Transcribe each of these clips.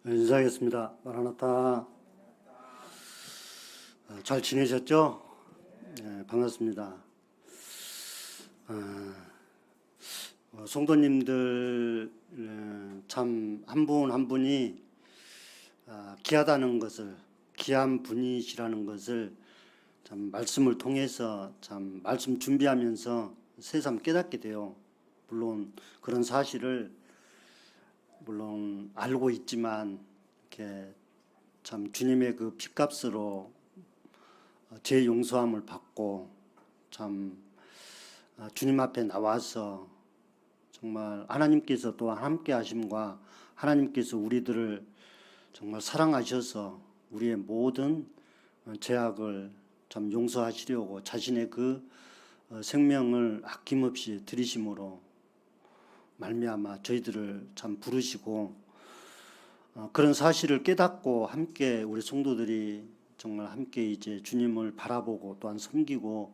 인사하겠습니다. 마라나타. 잘 지내셨죠? 네, 반갑습니다. 성도님들 참 한 분 한 분이 귀하다는 것을, 귀한 분이시라는 것을 참 말씀을 통해서 참 말씀 준비하면서 새삼 깨닫게 돼요. 물론 그런 사실을 물론 알고 있지만 이렇게 참 주님의 그 피값으로 죄 용서함을 받고 참 주님 앞에 나와서 정말 하나님께서 또한 함께 하심과 하나님께서 우리들을 정말 사랑하셔서 우리의 모든 죄악을 참 용서하시려고 자신의 그 생명을 아낌없이 들이심으로 말미암아 저희들을 참 부르시고 그런 사실을 깨닫고 함께 우리 성도들이 정말 함께 이제 주님을 바라보고 또한 섬기고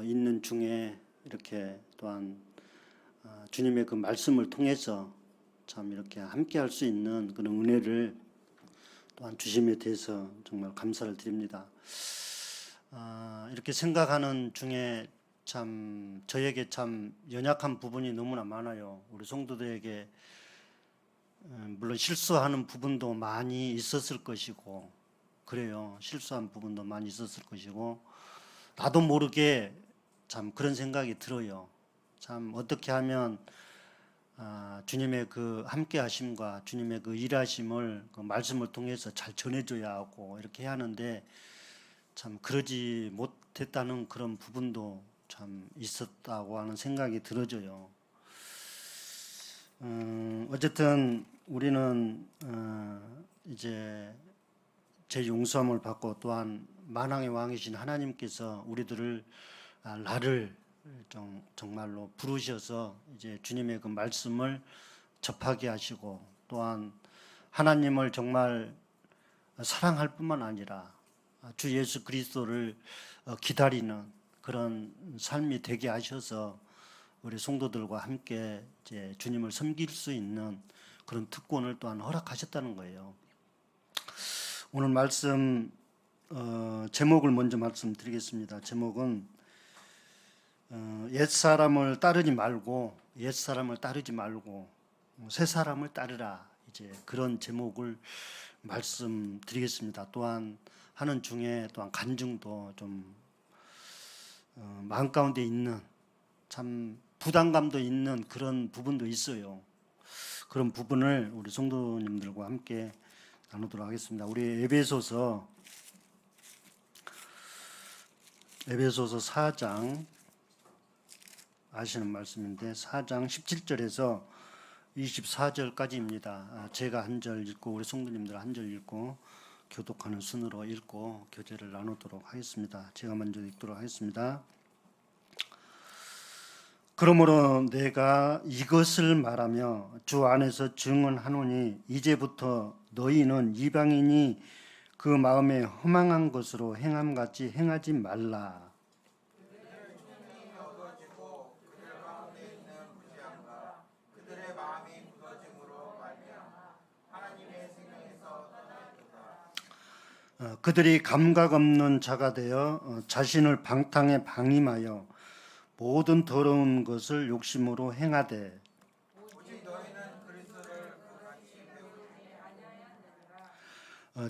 있는 중에 이렇게 또한 주님의 그 말씀을 통해서 참 이렇게 함께 할 수 있는 그런 은혜를 또한 주심에 대해서 정말 감사를 드립니다. 이렇게 생각하는 중에 참 저에게 참 연약한 부분이 너무나 많아요. 우리 성도들에게 물론 실수하는 부분도 많이 있었을 것이고 그래요. 실수한 부분도 많이 있었을 것이고 나도 모르게 참 그런 생각이 들어요. 참 어떻게 하면 주님의 그 함께 하심과 주님의 그 일하심을 그 말씀을 통해서 잘 전해줘야 하고 이렇게 해야 하는데 참 그러지 못했다는 그런 부분도 참 있었다고 하는 생각이 들어져요. 어쨌든 우리는 이제 제 용서함을 받고 또한 만왕의 왕이신 하나님께서 우리들을 나를 정말로 부르셔서 이제 주님의 그 말씀을 접하게 하시고 또한 하나님을 정말 사랑할 뿐만 아니라 주 예수 그리스도를 기다리는 그런 삶이 되게 하셔서 우리 성도들과 함께 이제 주님을 섬길 수 있는 그런 특권을 또한 허락하셨다는 거예요. 오늘 말씀 제목을 먼저 말씀드리겠습니다. 제목은 옛 사람을 따르지 말고 새 사람을 따르라. 이제 그런 제목을 말씀드리겠습니다. 또한 하는 중에 또한 간증도 좀 마음 가운데 있는 참 부담감도 있는 그런 부분도 있어요. 그런 부분을 우리 성도님들과 함께 나누도록 하겠습니다. 우리 에베소서 4장 아시는 말씀인데 4장 17절에서 24절까지입니다. 제가 한 절 읽고 우리 성도님들 한 절 읽고 교독하는 순으로 읽고 교제를 나누도록 하겠습니다. 제가 먼저 읽도록 하겠습니다. 그러므로 내가 이것을 말하며 주 안에서 증언하노니 이제부터 너희는 이방인이 그 마음에 허망한 것으로 행함같이 행하지 말라. 그들이 감각 없는 자가 되어 자신을 방탕에 방임하여 모든 더러운 것을 욕심으로 행하되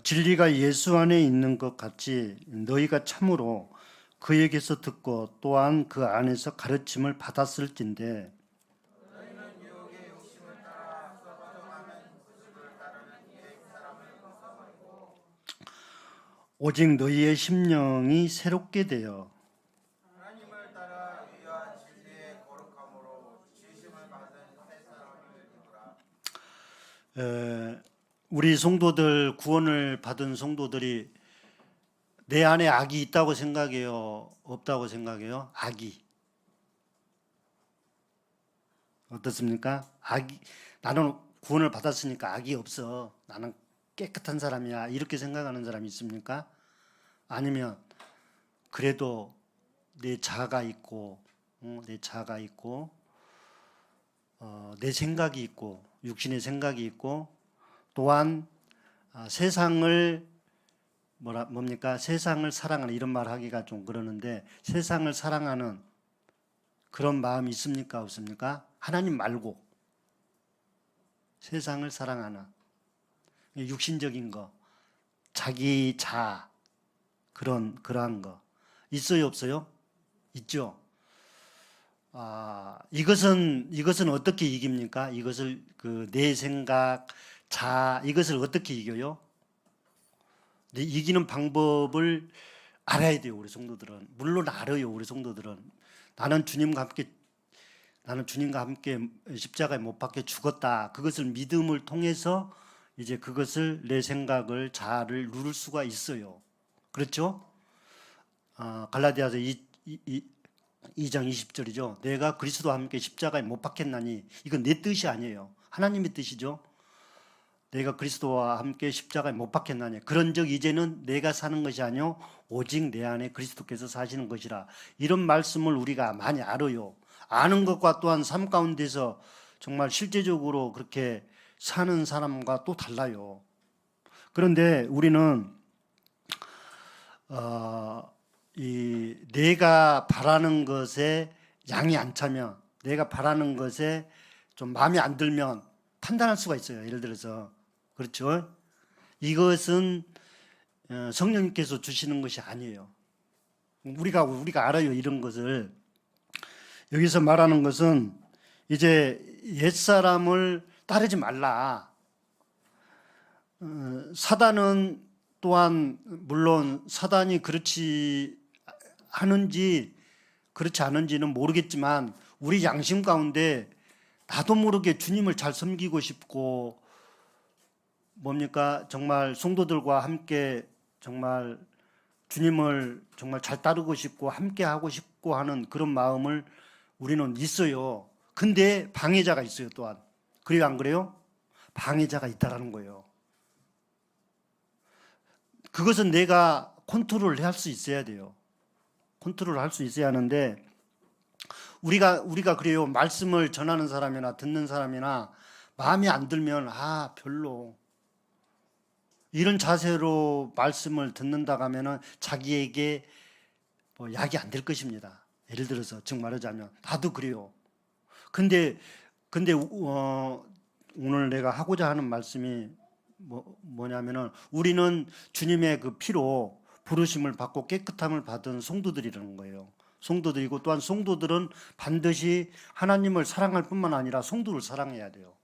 진리가 예수 안에 있는 것 같이 너희가 참으로 그에게서 듣고 또한 그 안에서 가르침을 받았을진데 오직 너희의 심령이 새롭게 되어 우리 성도들 구원을 받은 성도들이 내 안에 악이 있다고 생각해요? 없다고 생각해요? 악이 어떻습니까? 나는 구원을 받았으니까 악이 없어. 나는 깨끗한 사람이야. 이렇게 생각하는 사람이 있습니까? 아니면 그래도 내 자아가 있고 내 생각이 있고 육신의 생각이 있고 또한 세상을 뭡니까? 세상을 사랑하는 이런 말 하기가 좀 그러는데 세상을 사랑하는 그런 마음이 있습니까? 없습니까? 하나님 말고 세상을 사랑하는 육신적인 거, 자기 자아 그러한 거 있어요, 없어요? 있죠. 이것은 어떻게 이깁니까? 이것을 내 생각, 자아 이것을 어떻게 이겨요? 이기는 방법을 알아야 돼요, 우리 성도들은. 물론 알아요, 우리 성도들은. 나는 주님과 함께 십자가에 못 박혀 죽었다. 그것을 믿음을 통해서 이제 그것을 내 생각을 자아를 누를 수가 있어요. 그렇죠? 갈라디아서 2장 20절이죠. 내가 그리스도와 함께 십자가에 못 박혔나니 이건 내 뜻이 아니에요. 하나님의 뜻이죠. 내가 그리스도와 함께 십자가에 못 박혔나니 그런즉 이제는 내가 사는 것이 아니요 오직 내 안에 그리스도께서 사시는 것이라. 이런 말씀을 우리가 많이 알아요. 아는 것과 또한 삶 가운데서 정말 실제적으로 그렇게 사는 사람과 또 달라요. 그런데 우리는 내가 바라는 것에 양이 안 차면, 내가 바라는 것에 좀 마음에 안 들면 판단할 수가 있어요. 예를 들어서 그렇죠? 이것은 성령님께서 주시는 것이 아니에요. 우리가 알아요, 이런 것을. 여기서 말하는 것은 이제 옛사람을 따르지 말라. 사단은 또한 물론 사단이 그렇지 하는지 그렇지 않은지는 모르겠지만 우리 양심 가운데 나도 모르게 주님을 잘 섬기고 싶고 정말 성도들과 함께 정말 주님을 정말 잘 따르고 싶고 함께 하고 싶고 하는 그런 마음을 우리는 있어요. 근데 방해자가 있어요, 또한. 그래요, 안 그래요? 방해자가 있다라는 거예요. 그것은 내가 컨트롤을 할 수 있어야 돼요. 컨트롤을 할 수 있어야 하는데 우리가 그래요. 말씀을 전하는 사람이나 듣는 사람이나 마음에 안 들면 별로 이런 자세로 말씀을 듣는다고 하면은 자기에게 약이 안 될 것입니다. 예를 들어서 즉 말하자면 나도 그래요. 근데 오늘 내가 하고자 하는 말씀이 뭐냐면은 우리는 주님의 그 피로 부르심을 받고 깨끗함을 받은 성도들이라는 거예요. 성도들이고 또한 성도들은 반드시 하나님을 사랑할 뿐만 아니라 성도를 사랑해야 돼요.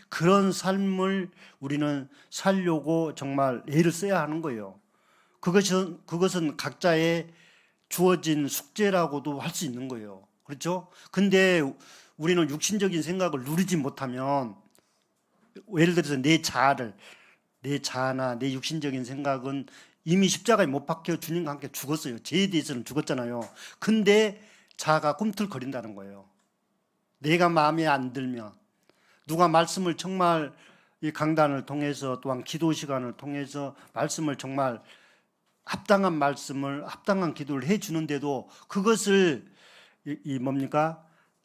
그런 삶을 우리는 살려고 정말 애를 써야 하는 거예요. 그것은 각자의 주어진 숙제라고도 할 수 있는 거예요. 그렇죠? 근데 우리는 육신적인 생각을 누리지 못하면 예를 들어서 내 자아나 내 육신적인 생각은 이미 십자가에 못 박혀 주님과 함께 죽었어요. 죄에 대해서는 죽었잖아요. 근데 자아가 꿈틀거린다는 거예요. 내가 마음에 안 들면 누가 말씀을 정말 이 강단을 통해서 또한 기도 시간을 통해서 말씀을 정말 합당한 기도를 해 주는데도 그것을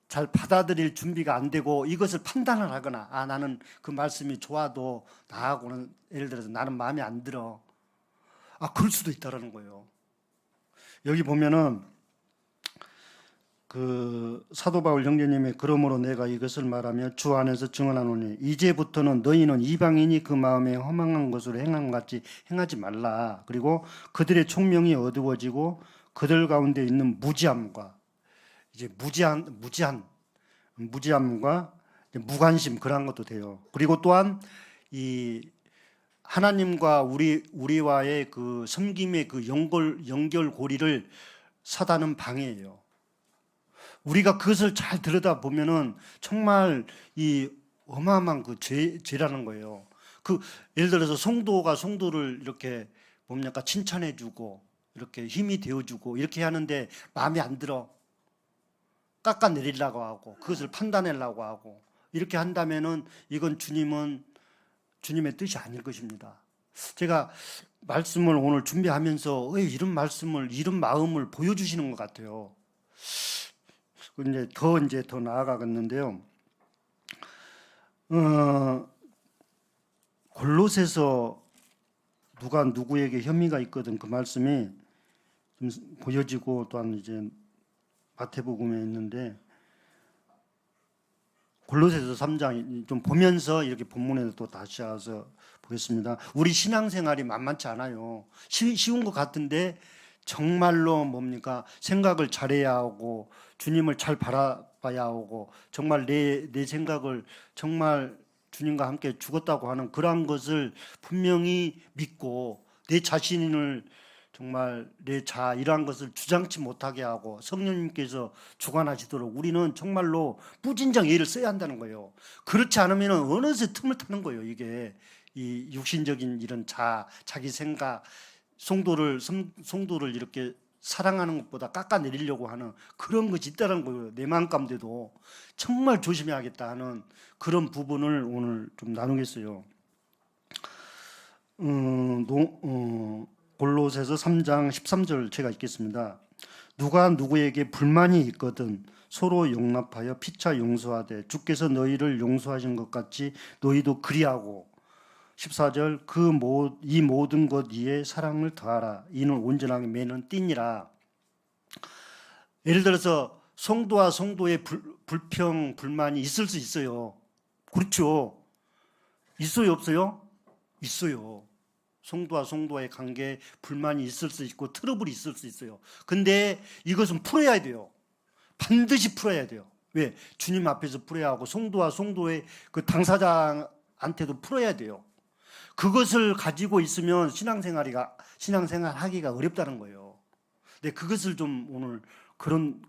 잘 받아들일 준비가 안 되고 이것을 판단을 하거나 나는 그 말씀이 좋아도 나하고는 예를 들어서 나는 마음에 안 들어. 그럴 수도 있다라는 거예요. 여기 보면은 그 사도 바울 형제님이 그러므로 내가 이것을 말하며 주 안에서 증언하노니 이제부터는 너희는 이방인이 그 마음에 허망한 것으로 행한 것 같이 행하지 말라. 그리고 그들의 총명이 어두워지고 그들 가운데 있는 무지함과 이제 무지함과 무관심 그런 것도 돼요. 그리고 또한 이 하나님과 우리와의 그 섬김의 그 연결고리를 사단은 방해해요. 우리가 그것을 잘 들여다 보면은 정말 이 어마어마한 그 죄라는 거예요. 예를 들어서 성도가 성도를 이렇게 칭찬해주고 이렇게 힘이 되어주고 이렇게 하는데 마음에 안 들어. 깎아내리려고 하고 그것을 판단하려고 하고 이렇게 한다면은 이건 주님의 뜻이 아닐 것입니다. 제가 말씀을 오늘 준비하면서 왜 이런 마음을 보여주시는 것 같아요. 이제 더 나아가겠는데요. 골로새서 누가 누구에게 혐의가 있거든 그 말씀이 좀 보여지고, 또한 이제 마태복음에 있는데 골로새서 3장 좀 보면서 이렇게 본문에 또 다시 와서 보겠습니다. 우리 신앙생활이 만만치 않아요. 쉬운 것 같은데 정말로 뭡니까? 생각을 잘해야 하고 주님을 잘 바라봐야 하고, 정말 내 생각을 정말 주님과 함께 죽었다고 하는 그러한 것을 분명히 믿고, 내 자신을 정말 내 자 이러한 것을 주장치 못하게 하고 성령님께서 주관하시도록 우리는 정말로 뿌진장 예를 써야 한다는 거예요. 그렇지 않으면 어느새 틈을 타는 거예요. 이게 이 육신적인 이런 자기 생각, 성도를 이렇게 사랑하는 것보다 깎아내리려고 하는 그런 것이 있다는 거예요. 내 마음 가운데도 정말 조심해야겠다 하는 그런 부분을 오늘 좀 나누겠어요. 골로새서 3장 13절 제가 읽겠습니다. 누가 누구에게 불만이 있거든 서로 용납하여 피차 용서하되 주께서 너희를 용서하신 것 같이 너희도 그리하고. 14절 이 모든 것 위에 사랑을 더하라. 이는 온전하게 매는 띠니라. 예를 들어서 성도와 성도의 불평 불만이 있을 수 있어요. 그렇죠? 있어요 없어요? 있어요. 성도와 성도의 관계에 불만이 있을 수 있고 트러블이 있을 수 있어요. 근데 이것은 풀어야 돼요. 반드시 풀어야 돼요. 왜? 주님 앞에서 풀어야 하고 성도와 성도의 그 당사자한테도 풀어야 돼요. 그것을 가지고 있으면 신앙생활 하기가 어렵다는 거예요. 근데 그것을 좀 오늘 그런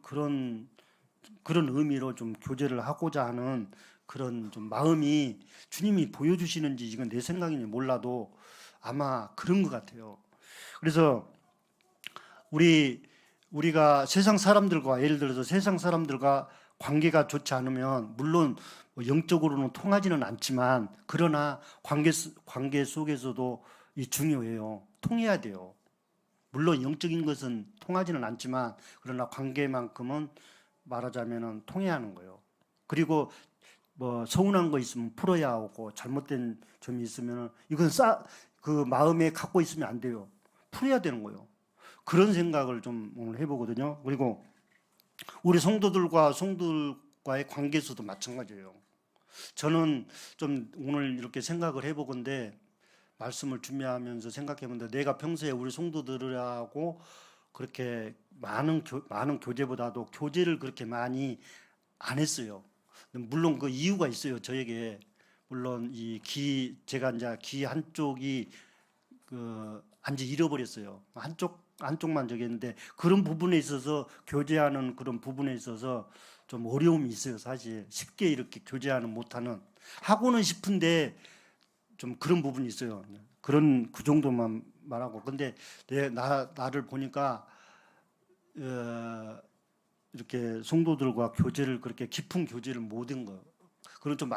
의미로 좀 교제를 하고자 하는 그런 좀 마음이 주님이 보여주시는지 이건 내 생각인지 몰라도 아마 그런 것 같아요. 그래서 우리가 세상 사람들과, 예를 들어서 세상 사람들과 관계가 좋지 않으면 물론 영적으로는 통하지는 않지만, 그러나 관계 속에서도 이 중요해요. 통해야 돼요. 물론 영적인 것은 통하지는 않지만 그러나 관계만큼은 말하자면은 통해야 하는 거예요. 그리고 뭐 서운한 거 있으면 풀어야 하고, 잘못된 점이 있으면 이건 그 마음에 갖고 있으면 안 돼요. 풀어야 되는 거예요. 그런 생각을 좀 오늘 해보거든요. 그리고 우리 성도들과의 관계에서도 마찬가지예요. 저는 좀 오늘 이렇게 생각을 해보건데, 말씀을 준비하면서 생각해보는데, 내가 평소에 우리 성도들하고 그렇게 많은 교제보다도 교제를 그렇게 많이 안 했어요. 물론 그 이유가 있어요. 저에게 물론 제가 이제 귀 한쪽이 완전 잃어버렸어요. 한쪽만 저기 했는데, 그런 부분에 있어서 교제하는 그런 부분에 있어서 좀 어려움이 있어요. 사실 쉽게 이렇게 교제하는 못하는, 하고는 싶은데 좀 그런 부분이 있어요. 그 정도만 말하고. 근데 나를 보니까 이렇게 성도들과 교제를 그렇게 깊은 교제를 못한 거, 그런 좀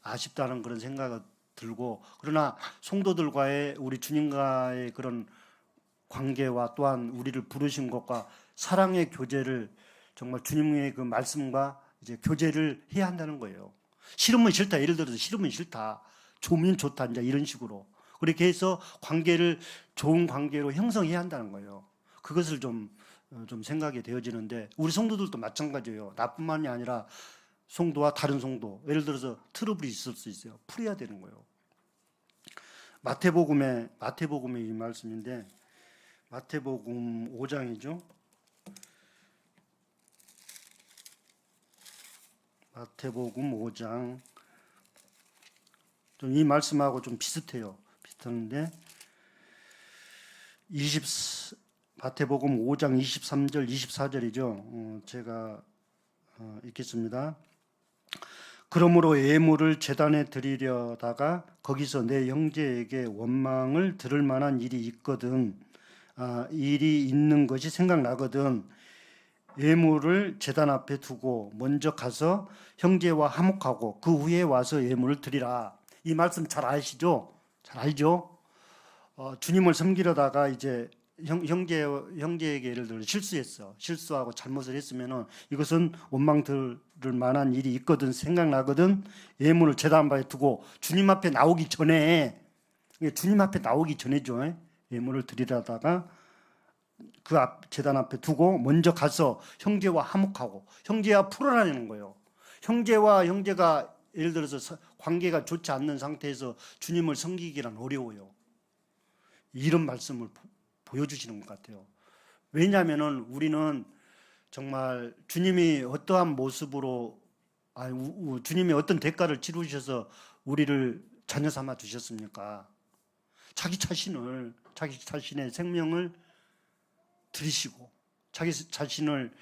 아쉽다는 그런 생각이 들고, 그러나 성도들과의 우리 주님과의 그런 관계와 또한 우리를 부르신 것과 사랑의 교제를 정말 주님의 그 말씀과 이제 교제를 해야 한다는 거예요. 싫으면 싫다. 예를 들어서 싫으면 싫다. 좋으면 좋다. 이제 이런 식으로. 그렇게 해서 관계를 좋은 관계로 형성해야 한다는 거예요. 그것을 좀 생각이 되어지는데, 우리 성도들도 마찬가지예요. 나뿐만이 아니라 성도와 다른 성도, 예를 들어서 트러블이 있을 수 있어요. 풀어야 되는 거예요. 마태복음의 이 말씀인데, 마태복음 5장이죠. 마태복음 5장. 좀 이 말씀하고 좀 비슷한데, 마태복음 5장 23절 24절이죠. 제가 읽겠습니다. 그러므로 예물을 제단에 드리려다가 거기서 내 형제에게 원망을 들을 만한 일이 있거든, 일이 있는 것이 생각나거든, 예물을 제단 앞에 두고 먼저 가서 형제와 화목하고 그 후에 와서 예물을 드리라. 이 말씀 잘 아시죠? 잘 알죠? 주님을 섬기려다가 이제 형제에게 예를 들어 실수하고 잘못을 했으면은 이것은 원망 들을 만한 일이 있거든 생각나거든 예물을 제단바에 두고 주님 앞에 나오기 전에 죠. 예물을 드리다가 그 제단 앞에 두고 먼저 가서 형제와 화목하고 형제와 풀어나는 거예요. 형제가 예를 들어서 관계가 좋지 않는 상태에서 주님을 섬기기란 어려워요. 이런 말씀을 보여주시는 것 같아요. 왜냐하면은 우리는 정말 주님이 어떠한 모습으로 주님이 어떤 대가를 치르셔서 우리를 자녀 삼아 주셨습니까? 자기 자신의 생명을 들이시고 자기 자신을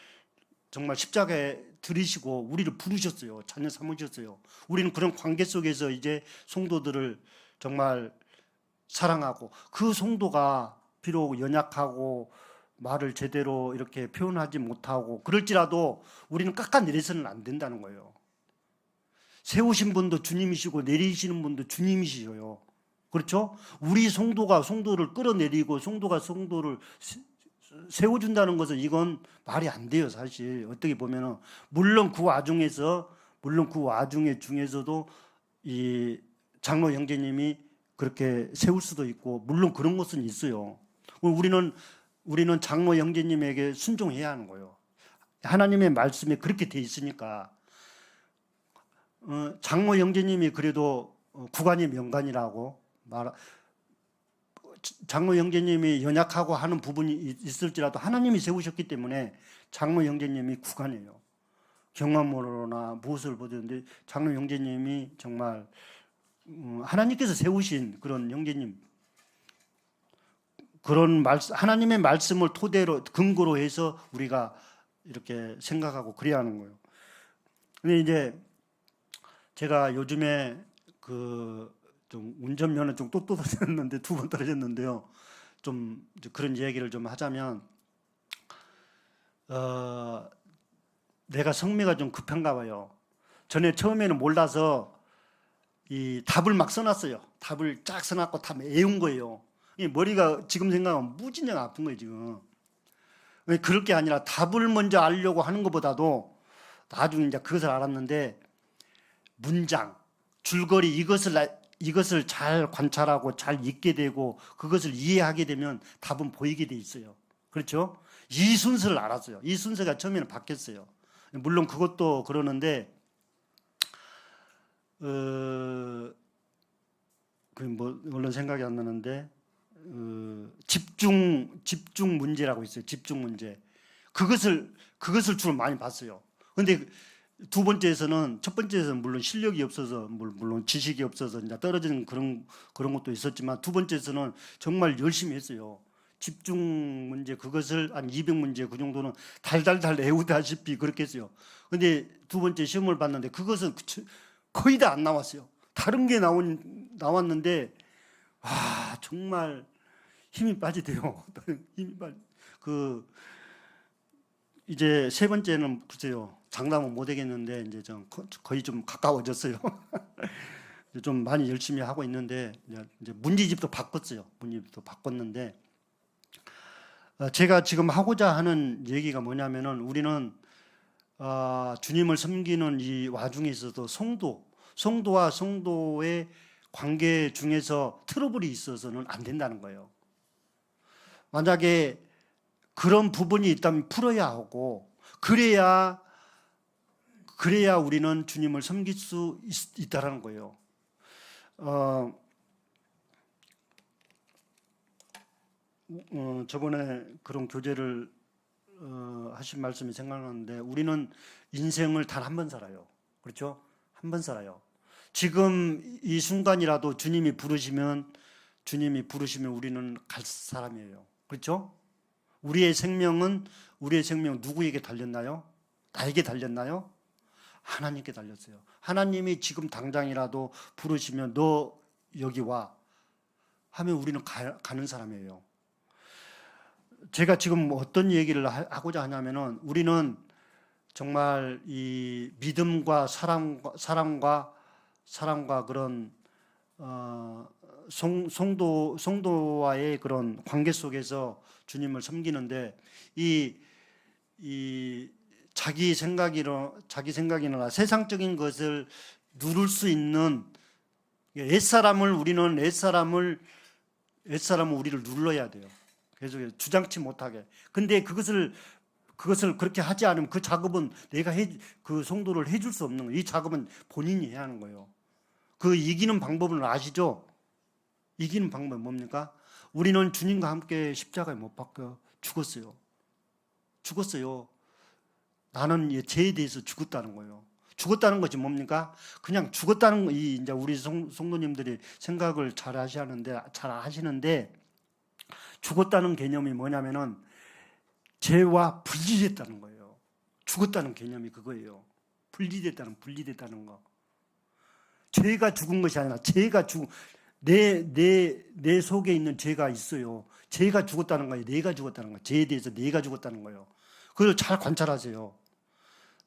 정말 십자가에 들이시고 우리를 부르셨어요. 자녀 삼으셨어요. 우리는 그런 관계 속에서 이제 성도들을 정말 사랑하고 그 성도가 비록 연약하고 말을 제대로 이렇게 표현하지 못하고 그럴지라도 우리는 깎아내려서는 안 된다는 거예요. 세우신 분도 주님이시고 내리시는 분도 주님이시죠. 그렇죠? 우리 성도가 성도를 끌어내리고 성도가 성도를 세워준다는 것은 이건 말이 안 돼요. 사실 어떻게 보면은 물론 그 와중에 중에서도 이 장로 형제님이 그렇게 세울 수도 있고 물론 그런 것은 있어요. 우리는 장로 형제님에게 순종해야 하는 거예요. 하나님의 말씀에 그렇게 돼 있으니까 장로 형제님이 그래도 구간이 명간이라고 장로 형제님이 연약하고 하는 부분이 있을지라도 하나님이 세우셨기 때문에 장로 형제님이 구간이에요. 경험으로나 무엇을 보든지 장로 형제님이 정말 하나님께서 세우신 그런 형제님 그런 하나님의 말씀을 토대로 근거로 해서 우리가 이렇게 생각하고 그래야 하는 거예요. 근데 이제 제가 요즘에 좀 운전면허 좀 또 떨어졌는데 2번 떨어졌는데요. 좀 그런 얘기를 좀 하자면 내가 성미가 좀 급한가 봐요. 처음에는 몰라서 이 답을 막 써놨어요. 답을 쫙 써놨고 다 외운 거예요. 머리가 지금 생각하면 무진장 아픈 거예요 지금. 그럴 게 아니라 답을 먼저 알려고 하는 것보다도 나중에 이제 그것을 알았는데 문장, 줄거리 이것을 잘 관찰하고 잘 읽게 되고 그것을 이해하게 되면 답은 보이게 돼 있어요. 그렇죠? 이 순서를 알았어요. 이 순서가 처음에는 바뀌었어요. 물론 그것도 그러는데 물론 생각이 안 나는데 집중 문제라고 있어요. 집중 문제. 그것을 주로 많이 봤어요. 근데 첫 번째에서는 물론 실력이 없어서 물론 지식이 없어서 이제 떨어지는 그런 것도 있었지만 두 번째에서는 정말 열심히 했어요. 집중 문제 그것을 한 200문제 그 정도는 달달달 외우다시피 그렇게 했어요. 근데 두 번째 시험을 봤는데 그것은 거의 다 안 나왔어요. 다른 게 나왔는데 정말 힘이 빠지대요. 이제 세 번째는 글쎄요. 장담은 못 하겠는데 이제 거의 좀 가까워졌어요. 좀 많이 열심히 하고 있는데 이제 문제집도 바꿨는데 제가 지금 하고자 하는 얘기가 뭐냐면은 우리는 주님을 섬기는 이 와중에 있어도 성도와 성도의 관계 중에서 트러블이 있어서는 안 된다는 거예요. 만약에 그런 부분이 있다면 풀어야 하고 그래야 우리는 주님을 섬길 수 있다라는 거예요. 저번에 그런 교제를 하신 말씀이 생각나는데 우리는 인생을 단 한 번 살아요. 그렇죠? 한 번 살아요. 지금 이 순간이라도 주님이 부르시면 우리는 갈 사람이에요. 그렇죠? 우리의 생명 누구에게 달렸나요? 나에게 달렸나요? 하나님께 달렸어요. 하나님이 지금 당장이라도 부르시면 너 여기 와 하면 우리는 가는 사람이에요. 제가 지금 어떤 얘기를 하고자 하냐면은 우리는 정말 이 믿음과 사랑과 그런 성도와의 그런 관계 속에서 주님을 섬기는데 이 자기 생각이나 세상적인 것을 누릴 수 있는 옛사람을 우리를 눌러야 돼요. 계속 주장치 못하게. 근데 그것을 그렇게 하지 않으면 그 작업은 그 성도를 해줄 수 없는 거예요. 이 작업은 본인이 해야 하는 거예요. 그 이기는 방법은 아시죠? 이기는 방법은 뭡니까? 우리는 주님과 함께 십자가에 못 박혀 죽었어요. 나는 죄에 대해서 죽었다는 거예요. 죽었다는 것이 뭡니까? 그냥 죽었다는 거, 이제 우리 성도님들이 생각을 잘 하시는데 죽었다는 개념이 뭐냐면은 죄와 분리됐다는 거예요. 죽었다는 개념이 그거예요. 분리됐다는 거. 죄가 죽은 것이 아니라 내 속에 있는 죄가 있어요. 죄가 죽었다는 거예요. 내가 죽었다는 거예요. 죄에 대해서 내가 죽었다는 거예요. 그걸 잘 관찰하세요.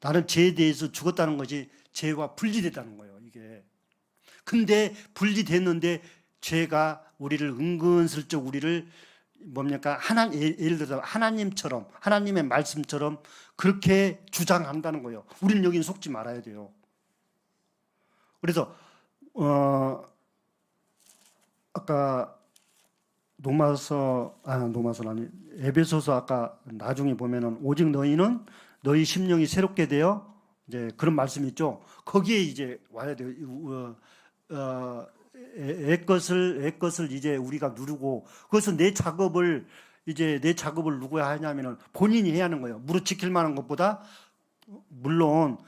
나는 죄에 대해서 죽었다는 것이 죄와 분리됐다는 거예요. 이게. 근데 분리됐는데 죄가 우리를 뭡니까? 예를 들어서 하나님처럼, 하나님의 말씀처럼 그렇게 주장한다는 거예요. 우리는 여기는 속지 말아야 돼요. 그래서 아까 에베소서 아까 나중에 보면은 오직 너희는 너희 심령이 새롭게 되어 이제 그런 말씀이 있죠. 거기에 이제 와야 돼요. 애것을 이제 우리가 누르고 그것은 내 작업을 누구야 하냐면은 본인이 해야 하는 거예요. 무릇 지킬 만한 것보다 물론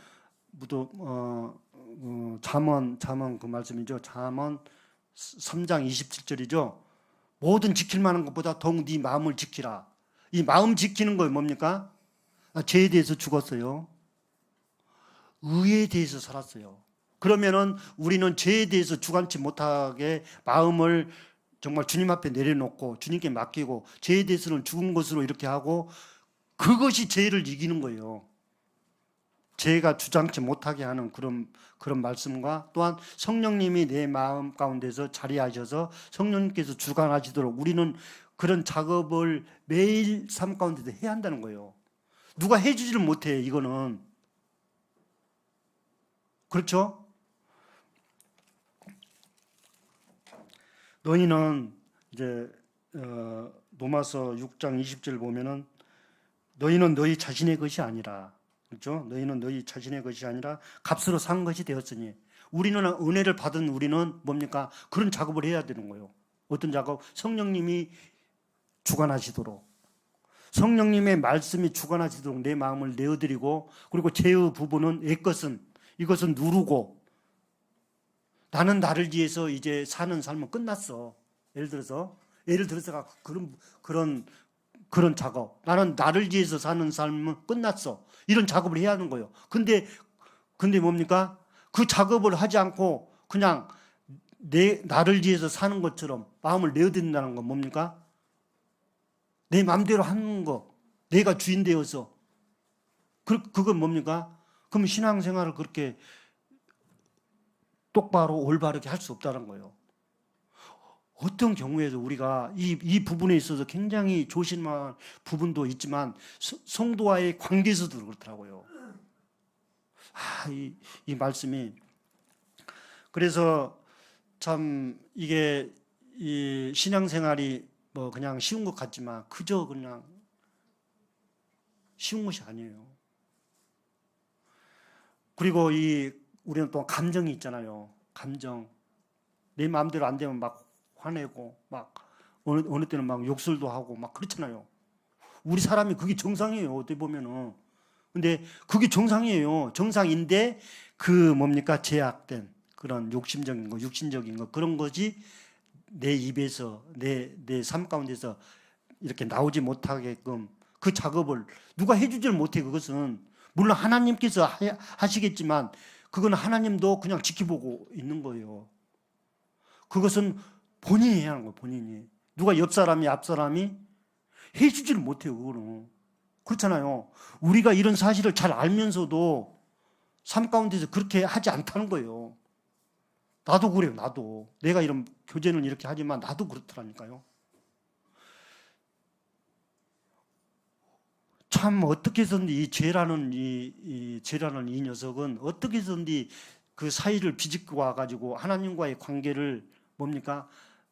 잠언 그 말씀이죠. 잠언 3장 27절이죠. 모든 지킬 만한 것보다 더욱 네 마음을 지키라. 이 마음 지키는 거예요. 뭡니까? 죄에 대해서 죽었어요. 의에 대해서 살았어요. 그러면은 우리는 죄에 대해서 주관치 못하게 마음을 정말 주님 앞에 내려놓고 주님께 맡기고 죄에 대해서는 죽은 것으로 이렇게 하고 그것이 죄를 이기는 거예요. 죄가 주장치 못하게 하는 그런 말씀과 또한 성령님이 내 마음 가운데서 자리하셔서 성령님께서 주관하시도록 우리는 그런 작업을 매일 삶 가운데서 해야 한다는 거예요. 누가 해주지를 못해. 이거는 그렇죠? 너희는 이제 로마서 6장 20절 보면은 너희는 너희 자신의 것이 아니라, 그렇죠? 너희는 너희 자신의 것이 아니라 값으로 산 것이 되었으니 우리는 은혜를 받은 우리는 뭡니까? 그런 작업을 해야 되는 거예요. 어떤 작업? 성령님이 주관하시도록, 성령님의 말씀이 주관하시도록 내 마음을 내어드리고, 그리고 죄의 부분은 이것은 누르고, 나는 나를 위해서 이제 사는 삶은 끝났어. 예를 들어서 그런 작업. 나는 나를 위해서 사는 삶은 끝났어. 이런 작업을 해야 하는 거예요. 근데 뭡니까? 그 작업을 하지 않고 그냥 나를 위해서 사는 것처럼 마음을 내어드린다는 건 뭡니까? 내 마음대로 하는 거. 내가 주인 되어서. 그건 뭡니까? 그럼 신앙생활을 그렇게 똑바로 올바르게 할 수 없다는 거예요. 어떤 경우에도 우리가 이 부분에 있어서 굉장히 조심할 부분도 있지만 성도와의 관계에서도 그렇더라고요. 이 말씀이 그래서 참 이게 이 신앙생활이 뭐 그냥 쉬운 것 같지만 그저 그냥 쉬운 것이 아니에요. 그리고 우리는 또 감정이 있잖아요. 감정. 내 마음대로 안 되면 막 화내고 막 어느 때는 막 욕설도 하고 막 그렇잖아요. 우리 사람이 그게 정상이에요. 어떻게 보면은. 근데 그게 정상이에요. 정상인데 뭡니까? 제약된 그런 욕심적인 거, 육신적인 거 그런 것이 내 입에서 내 삶 가운데서 이렇게 나오지 못하게끔 그 작업을 누가 해주질 못해. 그것은 물론 하나님께서 하시겠지만 그건 하나님도 그냥 지켜보고 있는 거예요. 그것은 본인이 해야 하는 거예요. 본인이. 누가 옆 사람이 앞 사람이 해주지를 못해요. 그거는. 그렇잖아요. 우리가 이런 사실을 잘 알면서도 삶 가운데서 그렇게 하지 않다는 거예요. 나도 그래요. 나도 내가 이런 교제는 이렇게 하지만 나도 그렇더라니까요. 참 어떻게 해서든지 이 죄라는 이 녀석은 어떻게 해서든지 그 사이를 비집고 와가지고 하나님과의 관계를 뭡니까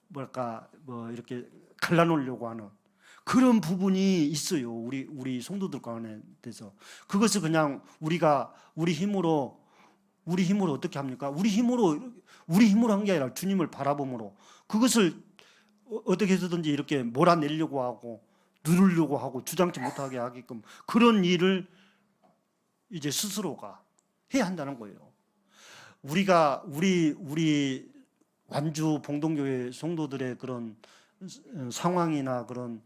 뭐랄까 뭐 이렇게 갈라놓으려고 하는 그런 부분이 있어요. 우리 성도들 가운데서 그것을 그냥 우리가 우리 힘으로 어떻게 합니까? 우리 힘으로 한 게 아니라 주님을 바라봄으로 그것을 어떻게 해서든지 이렇게 몰아내려고 하고 누르려고 하고 주장치 못하게 하게끔 그런 일을 이제 스스로가 해야 한다는 거예요. 우리 완주 봉동교회 성도들의 그런 상황이나 그런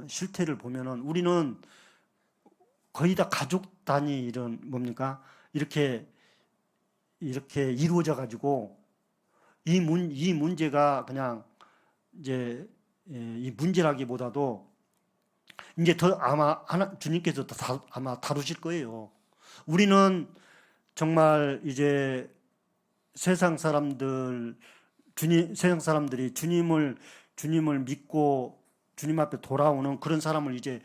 실태를 보면은 우리는 거의 다 가족 단위 이런 뭡니까 이렇게 이루어져 가지고 이 문제가 그냥 이제 이 문제라기보다도 이제 더 아마 주님께서 아마 다루실 거예요. 우리는 정말 이제 세상 사람들이 주님을 믿고 주님 앞에 돌아오는 그런 사람을 이제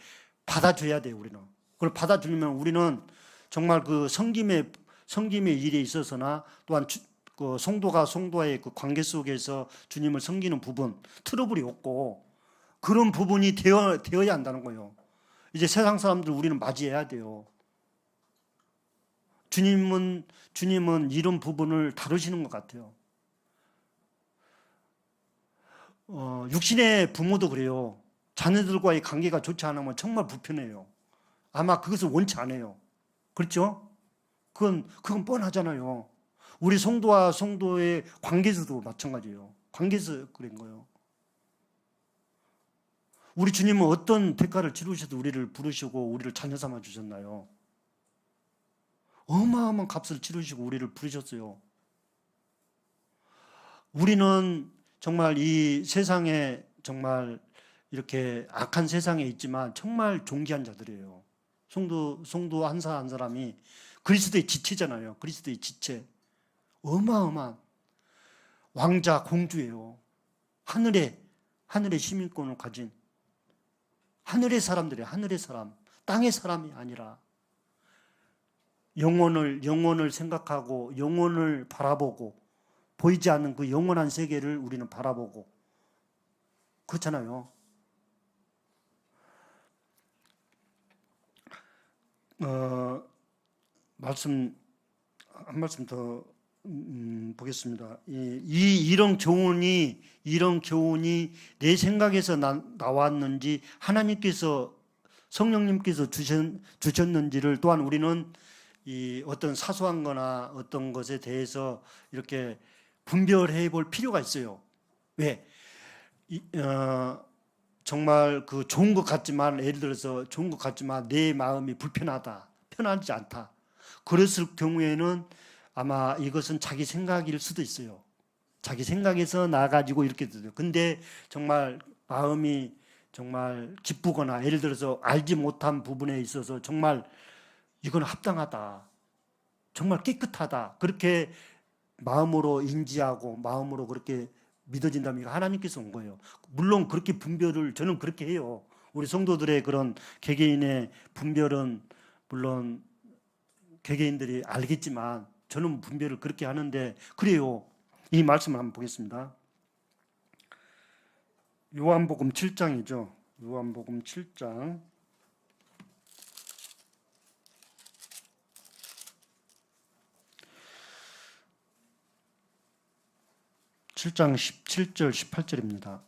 받아줘야 돼요. 우리는 그걸 받아주면 우리는 정말 그 섬김의 일에 있어서나 또한 그 성도가 성도와의 그 관계 속에서 주님을 섬기는 부분 트러블이 없고 그런 부분이 되어야 한다는 거예요. 이제 세상 사람들 우리는 맞이해야 돼요. 주님은 이런 부분을 다루시는 것 같아요. 육신의 부모도 그래요. 자녀들과의 관계가 좋지 않으면 정말 불편해요. 아마 그것을 원치 않아요. 그렇죠? 그건 뻔하잖아요. 우리 성도와 성도의 관계에서도 마찬가지예요. 관계에서 그런 거예요. 우리 주님은 어떤 대가를 치르셔도 우리를 부르시고 우리를 자녀 삼아 주셨나요? 어마어마한 값을 치르시고 우리를 부르셨어요. 우리는 정말 이 세상에 정말 이렇게 악한 세상에 있지만 정말 존귀한 자들이에요. 성도 한 사람이 그리스도의 지체잖아요. 그리스도의 지체. 어마어마한 왕자 공주예요. 하늘의 시민권을 가진 하늘의 사람들이에요. 하늘의 사람. 땅의 사람이 아니라 영혼을 생각하고 영혼을 바라보고 보이지 않는 그 영원한 세계를 우리는 바라보고 그렇잖아요. 한 말씀 더 보겠습니다. 이런 교훈이 내 생각에서 나왔는지 하나님께서 성령님께서 주셨는지를 또한 우리는 이 어떤 사소한 거나 어떤 것에 대해서 이렇게 분별해 볼 필요가 있어요. 왜? 정말 그 좋은 것 같지만 예를 들어서 좋은 것 같지만 내 마음이 편하지 않다. 그랬을 경우에는 아마 이것은 자기 생각일 수도 있어요. 자기 생각에서 나가지고 이렇게 되죠. 근데 정말 마음이 정말 기쁘거나 예를 들어서 알지 못한 부분에 있어서 정말 이건 합당하다. 정말 깨끗하다. 그렇게 마음으로 인지하고 마음으로 그렇게 믿어진다면 하나님께서 온 거예요. 물론 그렇게 분별을 저는 그렇게 해요. 우리 성도들의 그런 개개인의 분별은 물론 개개인들이 알겠지만 저는 분별을 그렇게 하는데 그래요. 이 말씀을 한번 보겠습니다. 요한복음 7장이죠. 요한복음 7장 17절 18절입니다.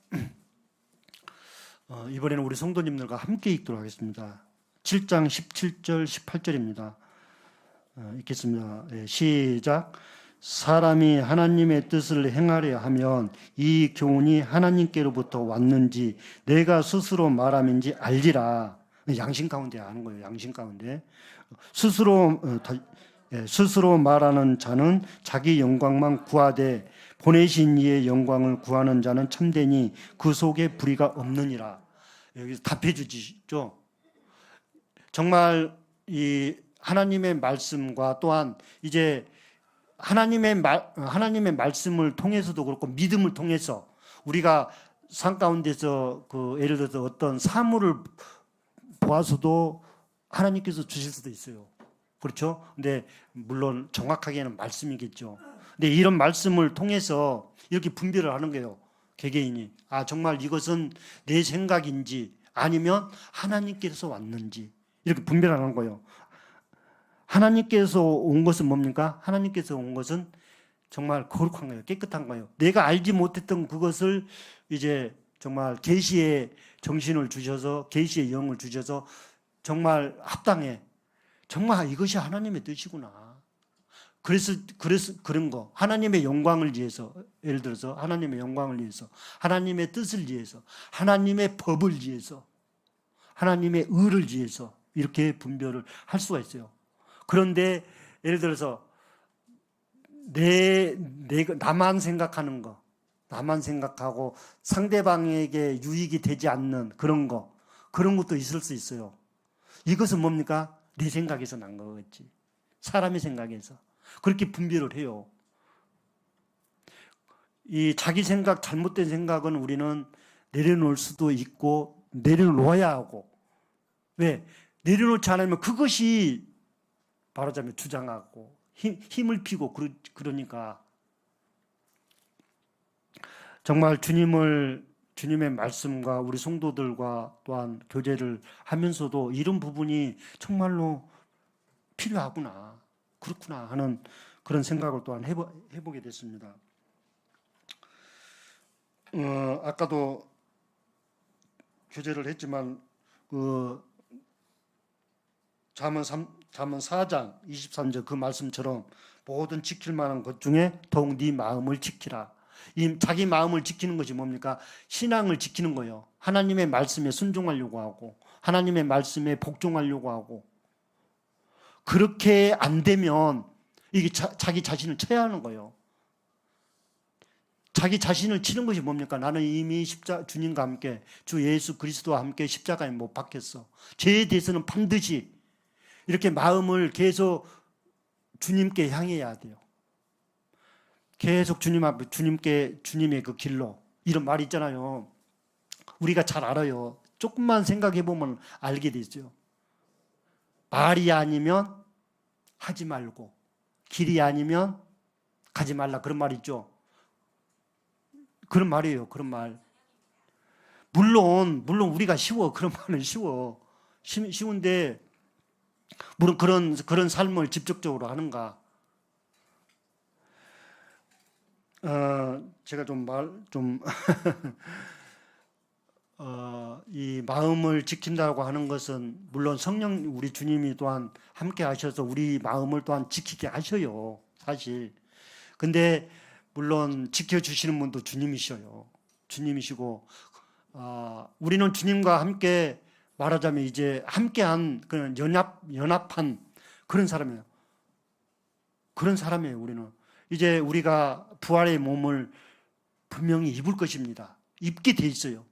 이번에는 우리 성도님들과 함께 읽도록 하겠습니다. 7장 17절 18절입니다. 읽겠습니다. 시작. 사람이 하나님의 뜻을 행하려 하면 이 교훈이 하나님께로부터 왔는지 내가 스스로 말함인지 알지라. 양심 가운데 아는 거예요. 양심 가운데 스스로 말하는 자는 자기 영광만 구하되 보내신 이의 영광을 구하는 자는 참되니 그 속에 불의가 없느니라. 여기서 답해 주시죠. 정말 이 하나님의 말씀과 또한 이제 하나님의 말씀을 통해서도 그렇고 믿음을 통해서 우리가 산 가운데서 예를 들어서 어떤 사물을 보아서도 하나님께서 주실 수도 있어요. 그렇죠? 근데 물론 정확하게는 말씀이겠죠. 근데 이런 말씀을 통해서 이렇게 분별을 하는 거예요. 개개인이. 정말 이것은 내 생각인지 아니면 하나님께서 왔는지 이렇게 분별하는 거예요. 하나님께서 온 것은 뭡니까? 하나님께서 온 것은 정말 거룩한 거예요. 깨끗한 거예요. 내가 알지 못했던 그것을 이제 정말 계시의 정신을 주셔서 계시의 영을 주셔서 정말 합당해. 정말 이것이 하나님의 뜻이구나. 그래서 그런 거. 하나님의 영광을 위해서, 예를 들어서 하나님의 영광을 위해서, 하나님의 뜻을 위해서, 하나님의 법을 위해서, 하나님의 의를 위해서 이렇게 분별을 할 수가 있어요. 그런데 예를 들어서 나만 생각하는 거, 나만 생각하고 상대방에게 유익이 되지 않는 그런 것도 있을 수 있어요. 이것은 뭡니까? 내 생각에서 난 거겠지. 사람의 생각에서. 그렇게 분별을 해요. 이 자기 생각, 잘못된 생각은 우리는 내려놓을 수도 있고 내려놓아야 하고. 왜? 내려놓지 않으면 그것이 말하자면 주장하고 힘을 피고 그러니까 정말 주님의 말씀과 우리 성도들과 또한 교제를 하면서도 이런 부분이 정말로 필요하구나, 그렇구나 하는 그런 생각을 또한 해보게 됐습니다. 아까도 교제를 했지만 잠언 4장 23절 그 말씀처럼 모든 지킬 만한 것 중에 더욱 네 마음을 지키라. 이 자기 마음을 지키는 것이 뭡니까? 신앙을 지키는 거예요. 하나님의 말씀에 순종하려고 하고 하나님의 말씀에 복종하려고 하고 그렇게 안 되면 이게 자기 자신을 쳐야 하는 거예요. 자기 자신을 치는 것이 뭡니까? 나는 이미 주님과 함께 주 예수 그리스도와 함께 십자가에 못 박혔어. 죄에 대해서는 반드시 이렇게 마음을 계속 주님께 향해야 돼요. 계속 주님 앞에 주님의 그 길로 이런 말이 있잖아요. 우리가 잘 알아요. 조금만 생각해 보면 알게 되죠. 말이 아니면 하지 말고 길이 아니면 가지 말라 그런 말 있죠. 그런 말이에요. 그런 말. 물론 우리가 쉬워. 그런 말은 쉬운데 물론 그런 삶을 직접적으로 하는가? 제가 이 마음을 지킨다고 하는 것은 물론 성령 우리 주님이 또한 함께 하셔서 우리 마음을 또한 지키게 하셔요. 사실. 근데 물론 지켜주시는 분도 주님이셔요. 주님이시고 우리는 주님과 함께 말하자면 이제 함께한 그런 연합한 그런 사람이에요. 그런 사람이에요. 우리는 이제 우리가 부활의 몸을 분명히 입을 것입니다. 입게 돼 있어요.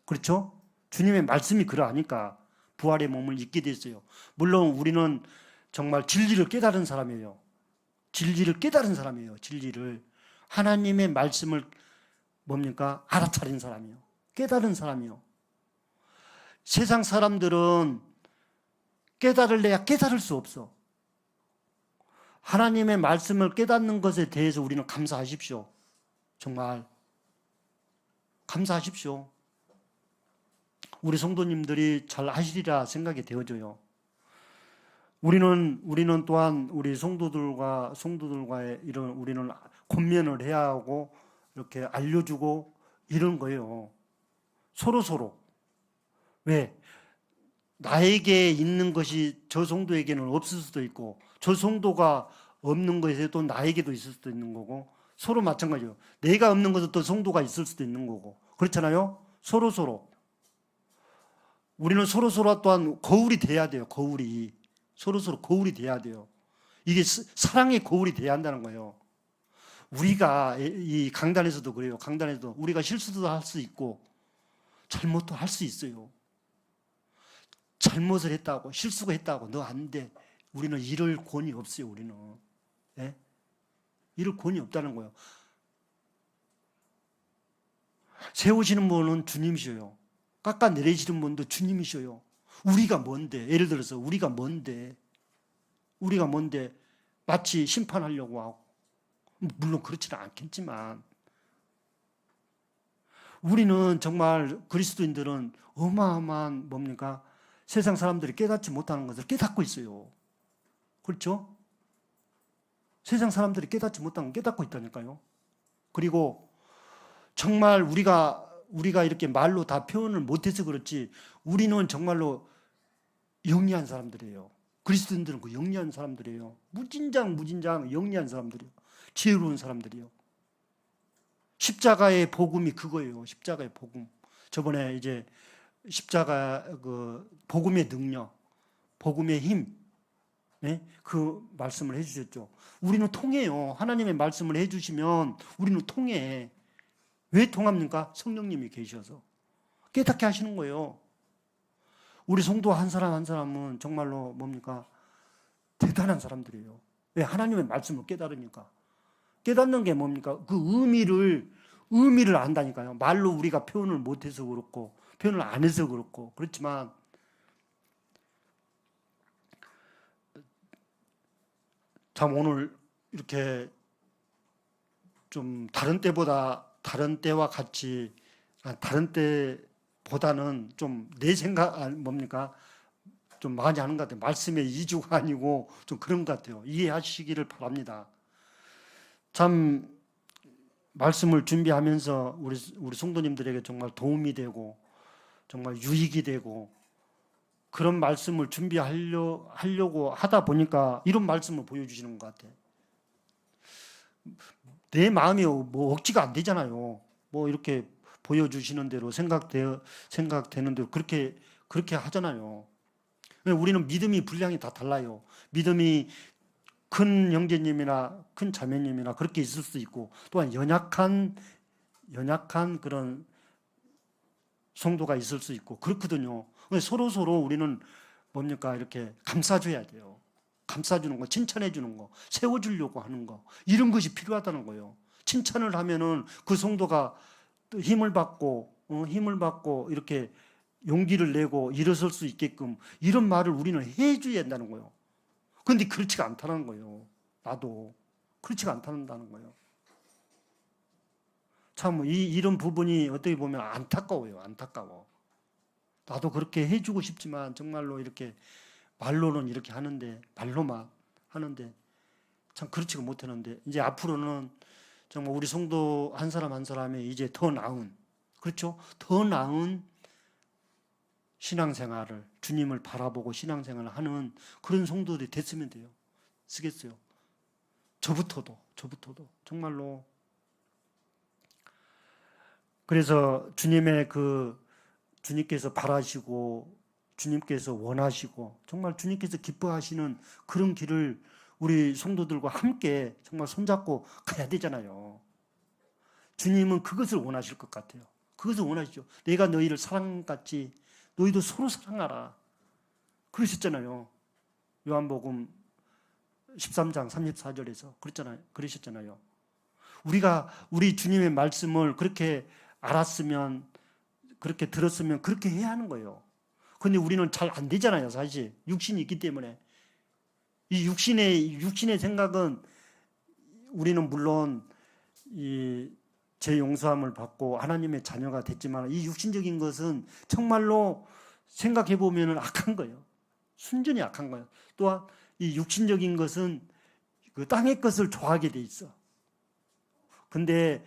그렇죠? 주님의 말씀이 그러하니까 부활의 몸을 입게 돼 있어요. 물론 우리는 정말 진리를 깨달은 사람이에요. 진리를 깨달은 사람이에요. 진리를 하나님의 말씀을 뭡니까? 알아차린 사람이요. 깨달은 사람이요. 세상 사람들은 깨달을래야 깨달을 수 없어. 하나님의 말씀을 깨닫는 것에 대해서 우리는 감사하십시오. 정말 감사하십시오. 우리 성도님들이 잘 하시리라 생각이 되어져요. 우리는 또한 우리 성도들과의 이런 우리는 권면을 해야 하고 이렇게 알려주고 이런 거예요. 서로. 왜? 나에게 있는 것이 저 성도에게는 없을 수도 있고 저 성도가 없는 것에 또 나에게도 있을 수도 있는 거고 서로 마찬가지예요. 내가 없는 것은 또 성도가 있을 수도 있는 거고 그렇잖아요. 서로. 우리는 서로 또한 거울이 돼야 돼요. 거울이. 서로 거울이 돼야 돼요. 이게 사랑의 거울이 돼야 한다는 거예요. 우리가 이 강단에서도 그래요. 강단에서도 우리가 실수도 할 수 있고 잘못도 할 수 있어요. 잘못을 했다고 실수가 했다고 너 안 돼. 우리는 이럴 권위 없어요. 우리는. 예? 이럴 권위 없다는 거예요. 세우시는 분은 주님이셔요. 깎아내리시는 분도 주님이셔요. 우리가 뭔데? 예를 들어서 우리가 뭔데? 마치 심판하려고 하고, 물론 그렇지는 않겠지만, 우리는 정말 그리스도인들은 어마어마한 뭡니까? 세상 사람들이 깨닫지 못하는 것을 깨닫고 있어요. 그렇죠? 세상 사람들이 깨닫지 못하는 걸 깨닫고 있다니까요. 그리고 정말 우리가 이렇게 말로 다 표현을 못해서 그렇지, 우리는 정말로 영리한 사람들이에요. 그리스도인들은 그 영리한 사람들이에요. 무진장 영리한 사람들이에요. 지혜로운 사람들이에요. 십자가의 복음이 그거예요. 십자가의 복음. 저번에 이제 십자가 그 복음의 능력, 복음의 힘, 네? 그 말씀을 해주셨죠. 우리는 통해요. 하나님의 말씀을 해주시면 우리는 통해. 왜 통합니까? 성령님이 계셔서 깨닫게 하시는 거예요. 우리 성도 한 사람 한 사람은 정말로 뭡니까? 대단한 사람들이에요. 왜? 하나님의 말씀을 깨달으니까. 깨닫는 게 뭡니까? 그 의미를 안다니까요. 말로 우리가 표현을 못해서 그렇고, 표현을 안 해서 그렇고, 그렇지만, 참 오늘 이렇게 좀 다른 때와 같이, 다른 때보다는 좀 내 생각, 뭡니까? 좀 많이 하는 것 같아요. 말씀의 이주가 아니고 좀 그런 것 같아요. 이해하시기를 바랍니다. 참 말씀을 준비하면서 우리 성도님들에게 정말 도움이 되고 정말 유익이 되고 그런 말씀을 준비하려고 하다 보니까 이런 말씀을 보여주시는 것 같아요. 내 마음이 뭐 억지가 안 되잖아요. 뭐 이렇게 보여주시는 대로 생각되는 대로 그렇게 하잖아요. 우리는 믿음이 분량이 다 달라요. 믿음이 큰 형제님이나 큰 자매님이나 그렇게 있을 수 있고, 또한 연약한 그런 성도가 있을 수 있고 그렇거든요. 서로 우리는 뭡니까? 이렇게 감싸줘야 돼요. 감싸주는 거, 칭찬해주는 거, 세워주려고 하는 거, 이런 것이 필요하다는 거예요. 칭찬을 하면은 그 성도가 또 힘을 받고 이렇게 용기를 내고 일어설 수 있게끔 이런 말을 우리는 해줘야 한다는 거예요. 그런데 그렇지가 않다는 거예요. 나도 그렇지가 않다는 거예요. 참 이런 부분이 어떻게 보면 안타까워요. 안타까워. 나도 그렇게 해주고 싶지만 정말로 이렇게 말로는 이렇게 하는데, 말로만 하는데 참 그렇지가 못하는데, 이제 앞으로는 정말 우리 성도 한 사람 한 사람이 이제 더 나은, 그렇죠? 더 나은 신앙생활을, 주님을 바라보고 신앙생활을 하는 그런 성도들이 됐으면 돼요. 쓰겠어요. 저부터도 정말로. 그래서 주님께서 바라시고 주님께서 원하시고 정말 주님께서 기뻐하시는 그런 길을 우리 성도들과 함께 정말 손잡고 가야 되잖아요. 주님은 그것을 원하실 것 같아요. 그것을 원하시죠. 내가 너희를 사랑같이 너희도 서로 사랑하라. 그러셨잖아요. 요한복음 13장 34절에서 그러셨잖아요. 우리 주님의 말씀을 그렇게 알았으면, 그렇게 들었으면 그렇게 해야 하는 거예요. 그런데 우리는 잘 안 되잖아요, 사실. 육신이 있기 때문에. 이 육신의 생각은 우리는 물론 죄 용서함을 받고 하나님의 자녀가 됐지만 이 육신적인 것은 정말로 생각해 보면 악한 거예요. 순전히 악한 거예요. 또한 이 육신적인 것은 그 땅의 것을 좋아하게 돼 있어. 근데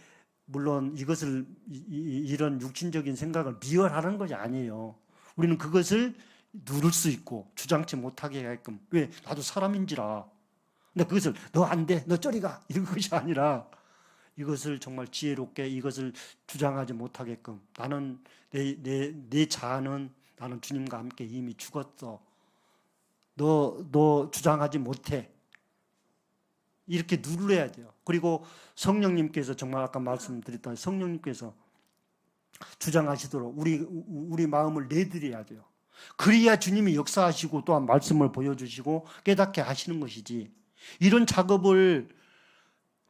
물론 이것을 이런 육신적인 생각을 미워하는 것이 아니에요. 우리는 그것을 누를 수 있고 주장치 못하게 하게끔. 왜? 나도 사람인지라. 근데 그것을 너 안 돼, 너 저리 가 이런 것이 아니라 이것을 정말 지혜롭게 이것을 주장하지 못하게끔 나는 내 자아는 나는 주님과 함께 이미 죽었어. 너 주장하지 못해. 이렇게 누려야 돼요. 그리고 성령님께서 정말 아까 말씀드렸던 성령님께서 주장하시도록 우리 마음을 내드려야 돼요. 그래야 주님이 역사하시고 또한 말씀을 보여주시고 깨닫게 하시는 것이지. 이런 작업을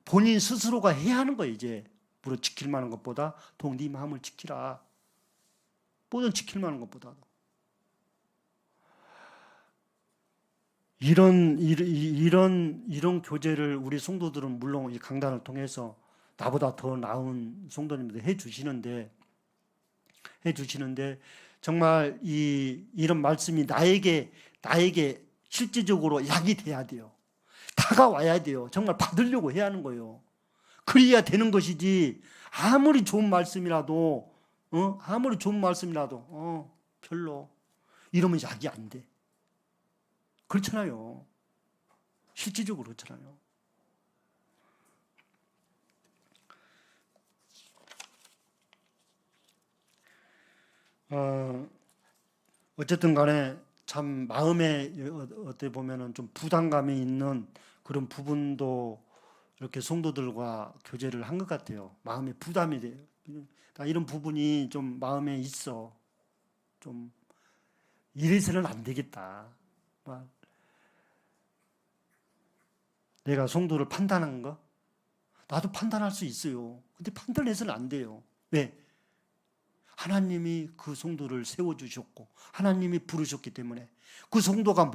본인 스스로가 해야 하는 거예요. 이제 물어 지킬 만한 것보다 네 마음을 지키라. 뭐든 지킬 만한 것보다도. 이런 교제를 우리 성도들은 물론 이 강단을 통해서 나보다 더 나은 성도님들 해주시는데 정말 이런 말씀이 나에게 실제적으로 약이 돼야 돼요. 다가와야 돼요. 정말 받으려고 해야 하는 거예요. 그래야 되는 것이지 아무리 좋은 말씀이라도 별로 이러면 약이 안 돼. 그렇잖아요. 실질적으로 그렇잖아요. 어쨌든 간에 참 마음에 어떻게 보면은 좀 부담감이 있는 그런 부분도 이렇게 성도들과 교제를 한 것 같아요. 마음에 부담이 돼요. 이런 부분이 좀 마음에 있어. 좀 이래서는 안 되겠다. 내가 성도를 판단한 거? 나도 판단할 수 있어요. 근데 판단해서는 안 돼요. 왜? 하나님이 그 성도를 세워주셨고 하나님이 부르셨기 때문에 그 성도가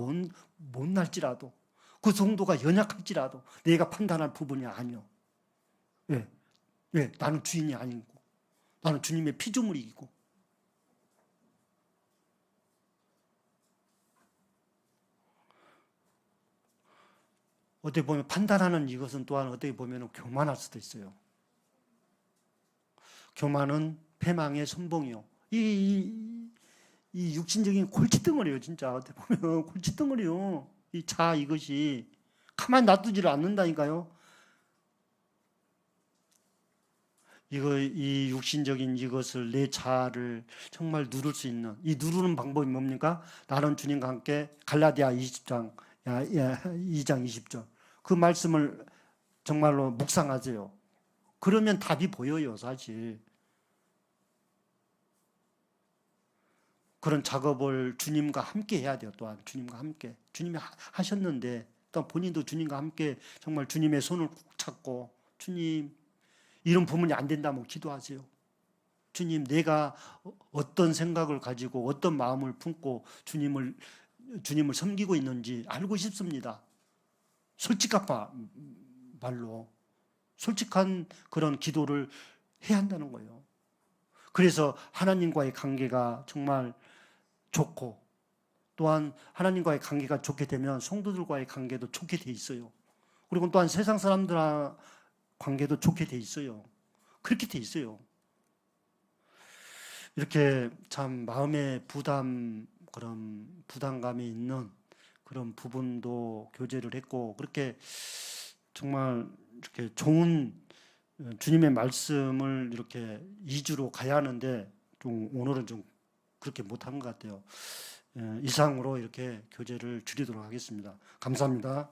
못날지라도 그 성도가 연약할지라도 내가 판단할 부분이 아니요. 왜? 나는 주인이 아니고 나는 주님의 피조물이고 어떻게 보면 판단하는 이것은 또한 어떻게 보면 교만할 수도 있어요. 교만은 패망의 선봉이요. 이 육신적인 골칫덩어리요, 진짜. 어떻게 보면 골칫덩어리요. 이것이 가만히 놔두지를 않는다니까요. 이 육신적인 이것을 내 자아를 정말 누를 수 있는 이 누르는 방법이 뭡니까? 나는 주님과 함께 갈라디아 2장 20절 그 말씀을 정말로 묵상하세요. 그러면 답이 보여요, 사실. 그런 작업을 주님과 함께 해야 돼요. 또한 주님과 함께. 주님이 하셨는데 또 본인도 주님과 함께 정말 주님의 손을 꼭 잡고 주님 이런 부분이 안 된다면 기도하세요. 주님 내가 어떤 생각을 가지고 어떤 마음을 품고 주님을 섬기고 있는지 알고 싶습니다. 솔직한 말로 솔직한 그런 기도를 해야 한다는 거예요. 그래서 하나님과의 관계가 정말 좋고 또한 하나님과의 관계가 좋게 되면 성도들과의 관계도 좋게 돼 있어요. 그리고 또한 세상 사람들과 관계도 좋게 돼 있어요. 그렇게 돼 있어요. 이렇게 참 마음의 그런 부담감이 있는 그런 부분도 교제를 했고 그렇게 정말 이렇게 좋은 주님의 말씀을 이렇게 2주로 가야 하는데 좀 오늘은 좀 그렇게 못한 것 같아요. 이상으로 이렇게 교제를 줄이도록 하겠습니다. 감사합니다.